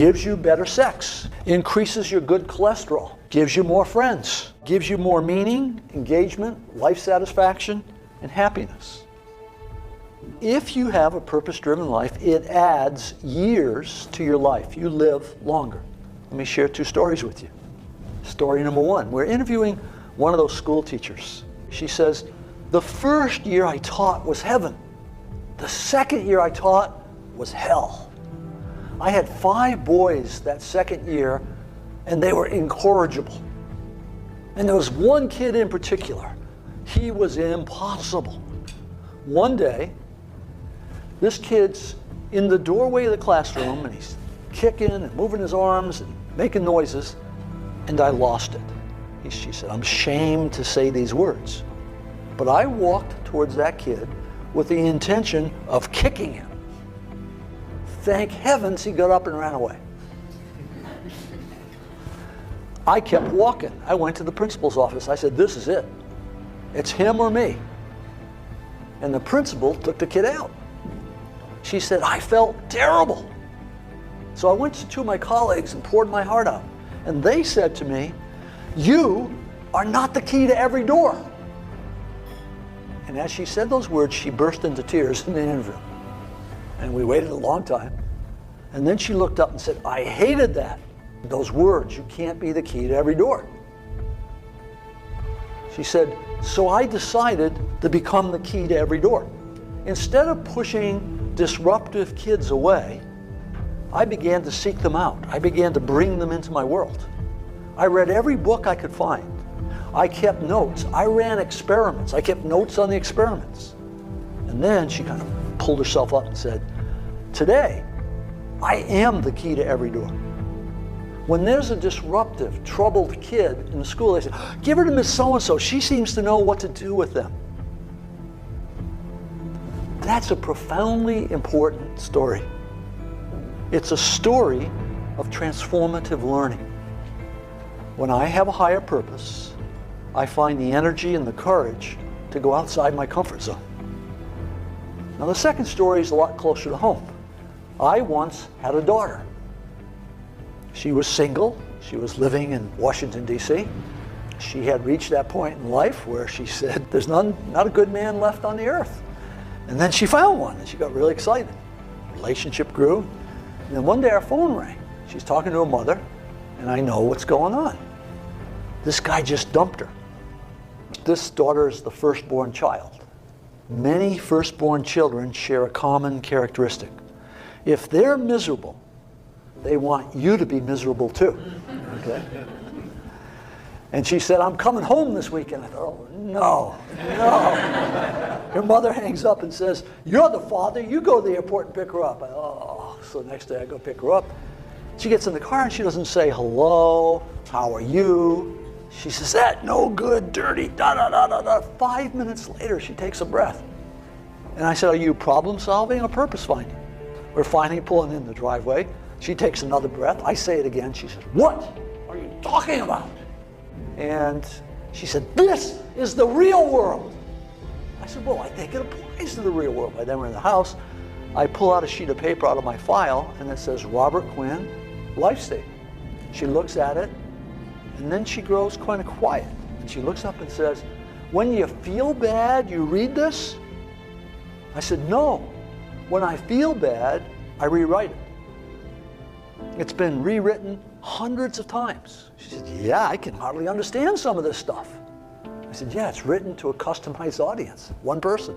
gives you better sex, increases your good cholesterol, gives you more friends, gives you more meaning, engagement, life satisfaction, and happiness. If you have a purpose-driven life, it adds years to your life. You live longer. Let me share 2 stories with you. Story number 1, we're interviewing one of those school teachers. She says, the first year I taught was heaven. The second year I taught was hell. I had 5 boys that second year, and they were incorrigible. And there was one kid in particular. He was impossible. One day, this kid's in the doorway of the classroom, and he's kicking and moving his arms and making noises, and I lost it. She said, I'm ashamed to say these words. But I walked towards that kid with the intention of kicking him. Thank heavens he got up and ran away. I kept walking. I went to the principal's office. I said, this is it. It's him or me. And the principal took the kid out. She said, I felt terrible. So I went to my colleagues and poured my heart out. And they said to me, you are not the key to every door. And as she said those words, she burst into tears in the interview. And we waited a long time. And then she looked up and said, I hated that. Those words, you can't be the key to every door. She said, so I decided to become the key to every door. Instead of pushing disruptive kids away, I began to seek them out. I began to bring them into my world. I read every book I could find. I kept notes. I ran experiments. I kept notes on the experiments. And then she kind of pulled herself up and said, today, I am the key to every door. When there's a disruptive, troubled kid in the school, they say, give her to Miss So-and-so. She seems to know what to do with them. That's a profoundly important story. It's a story of transformative learning. When I have a higher purpose, I find the energy and the courage to go outside my comfort zone. Now, the second story is a lot closer to home. I once had a daughter. She was single. She was living in Washington, D.C. She had reached that point in life where she said, there's not a good man left on the earth. And then she found one, and she got really excited. Relationship grew. And then one day our phone rang. She's talking to her mother, and I know what's going on. This guy just dumped her. This daughter is the firstborn child. Many firstborn children share a common characteristic. If they're miserable, they want you to be miserable too. Okay? And she said, I'm coming home this weekend. I thought, oh, no. Her mother hangs up and says, you're the father, you go to the airport and pick her up. So next day I go pick her up. She gets in the car and she doesn't say, hello, how are you? She says, that no good, dirty, da-da-da-da-da. 5 minutes later, she takes a breath. And I said, are you problem solving or purpose finding? We're finally pulling in the driveway. She takes another breath. I say it again. She says, what are you talking about? And she said, this is the real world. I said, well, I think it applies to the real world. By then we're in the house. I pull out a sheet of paper out of my file, and it says, Robert Quinn, life statement. She looks at it, and then she grows kind of quiet. And she looks up and says, when you feel bad, you read this? I said, no. When I feel bad, I rewrite it. It's been rewritten hundreds of times. She said, yeah, I can hardly understand some of this stuff. I said, yeah, it's written to a customized audience, one person.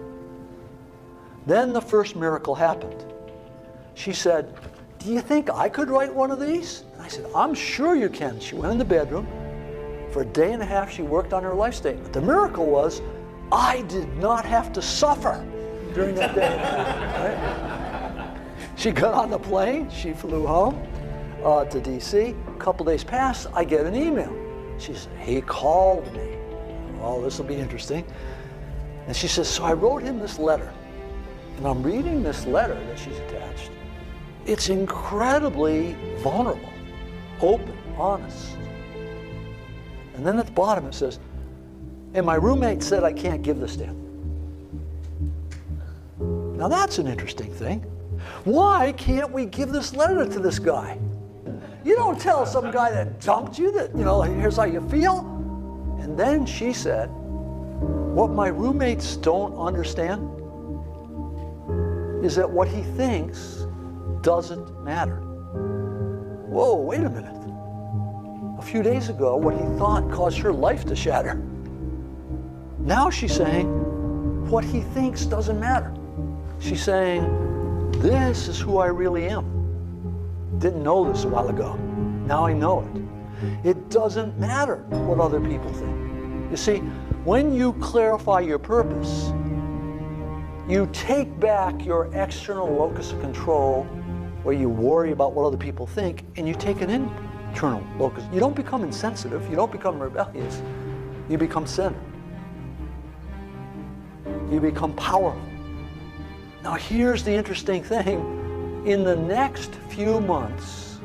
Then the first miracle happened. She said, do you think I could write one of these? And I said, I'm sure you can. She went in the bedroom. For a day and a half, she worked on her life statement. The miracle was, I did not have to suffer during that day. Right? She got on the plane. She flew home to D.C. A couple days passed. I get an email. She said, he called me. Oh, this will be interesting. And she says, so I wrote him this letter. And I'm reading this letter that she's attached. It's incredibly vulnerable, open, honest. And then at the bottom it says, and my roommate said I can't give this to him. Now that's an interesting thing. Why can't we give this letter to this guy? You don't tell some guy that dumped you that, here's how you feel. And then she said, what my roommates don't understand is that what he thinks doesn't matter. Whoa, wait a minute. A few days ago, what he thought caused her life to shatter. Now she's saying, what he thinks doesn't matter. She's saying, this is who I really am. Didn't know this a while ago. Now I know it. It doesn't matter what other people think. You see, when you clarify your purpose, you take back your external locus of control where you worry about what other people think, and you take an internal locus. You don't become insensitive, you don't become rebellious, you become centered. You become powerful. Now here's the interesting thing. In the next few months,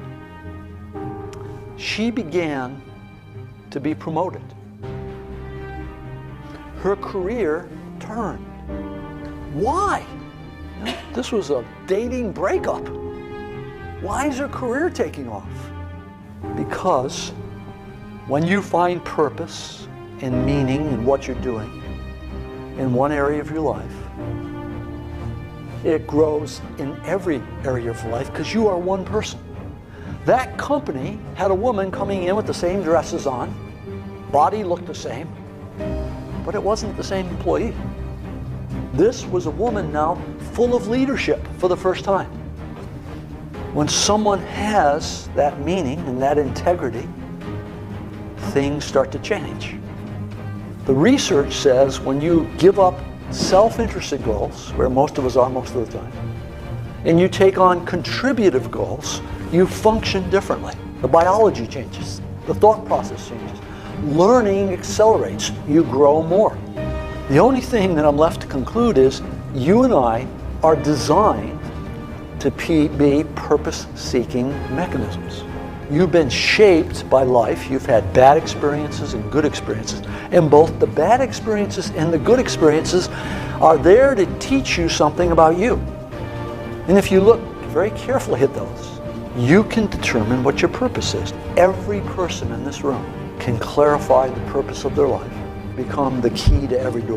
she began to be promoted. Her career turned. Why? This was a dating breakup. Why is her career taking off? Because when you find purpose and meaning in what you're doing in one area of your life, it grows in every area of life because you are one person. That company had a woman coming in with the same dresses on, body looked the same, but it wasn't the same employee. This was a woman now full of leadership for the first time. When someone has that meaning and that integrity, things start to change. The research says when you give up self-interested goals, where most of us are most of the time, and you take on contributive goals, you function differently. The biology changes, the thought process changes. Learning accelerates, you grow more. The only thing that I'm left to conclude is you and I are designed to be purpose-seeking mechanisms. You've been shaped by life. You've had bad experiences and good experiences. And both the bad experiences and the good experiences are there to teach you something about you. And if you look very carefully at those, you can determine what your purpose is. Every person in this room can clarify the purpose of their life, become the key to every door.